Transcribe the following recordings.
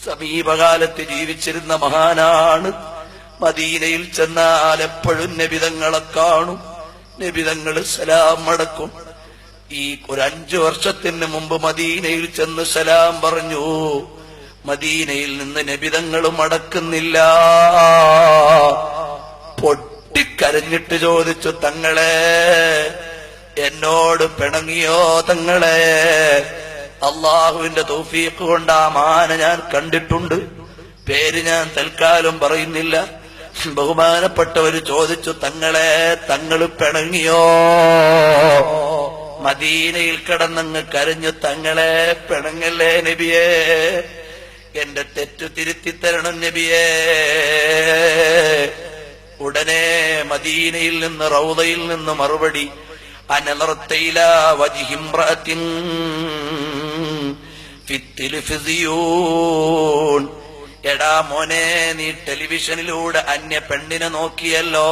സമീപകാലത്ത് ജീവിച്ചിരുന്ന മഹാനാണ്. മദീനയിൽ ചെന്നാൽ എപ്പോഴും നബിതങ്ങളെ കാണും. നബിതങ്ങൾ സലാം മടക്കും. ഈ ഒരു 5 വർഷത്തിന് മുമ്പ് മദീനയിൽ ചെന്ന് സലാം പറഞ്ഞു. മദീനയിൽ നിന്ന് നബിതങ്ങൾ മടക്കുന്നില്ല. പൊട്ടിക്കരഞ്ഞിട്ട് ചോദിച്ചു, തങ്ങളെ എന്നോട് പിണങ്ങിയോ തങ്ങളെ? അള്ളാഹുവിന്റെ തൗഫീഖ് കൊണ്ട് ആ മാന ഞാൻ കണ്ടിട്ടുണ്ട്. പേര് ഞാൻ തൽക്കാലം പറയുന്നില്ല. ബഹുമാനപ്പെട്ടവര് ചോദിച്ചു, തങ്ങളെ തങ്ങൾ പിണങ്ങിയോ? മദീനയിൽ കിടന്നങ്ങ് കരഞ്ഞു, തങ്ങളെ പിണങ്ങല്ലേ നബിയേ, എന്റെ തെറ്റു തിരുത്തിത്തരണം നബിയേ. ഉടനെ മദീനയിൽ നിന്ന് റൗദയിൽ നിന്ന് മറുപടി, അനലർത്തയില വജിഹിംറഅത്തിൻ ഫിത്തിൽഫിസിയൂൻ. എടാ മോനെ, നീ ടെലിവിഷനിലൂടെ അന്യ പെണ്ണിനെ നോക്കിയല്ലോ.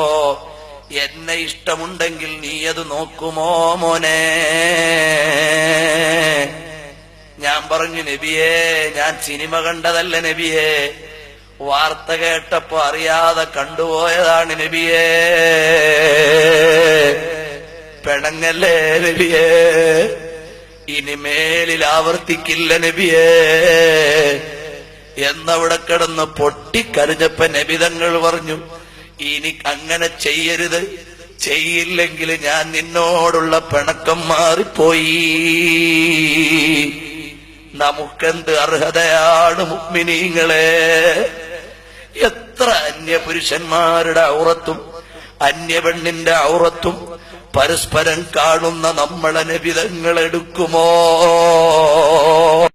എന്നെ ഇഷ്ടമുണ്ടെങ്കിൽ നീ അത് നോക്കുമോ മോനെ? ഞാൻ പറഞ്ഞു, നബിയേ ഞാൻ സിനിമ കണ്ടതല്ല നബിയേ, വാർത്ത കേട്ടപ്പോ അറിയാതെ കണ്ടുപോയതാണ് നബിയേ. പിണങ്ങല്ലേ നബിയേ, ഇനി മേലിൽ ആവർത്തിക്കില്ല നബിയേ എന്നവിടെ കിടന്ന് പൊട്ടിക്കരഞ്ഞപ്പ നബിതങ്ങൾ പറഞ്ഞു, ഇനി അങ്ങനെ ചെയ്യരുത്, ചെയ്യില്ലെങ്കിൽ ഞാൻ നിന്നോടുള്ള പിണക്കം മാറിപ്പോയി. നമുക്കെന്ത് അർഹതയാണ് മുഅ്മിനീങ്ങളെ? എത്ര അന്യപുരുഷന്മാരുടെ ഔറത്തും അന്യപെണ്ണിന്റെ ഔറത്തും പരസ്പരം കാണുന്ന നമ്മളെ നബിതങ്ങൾ എടുക്കുമോ?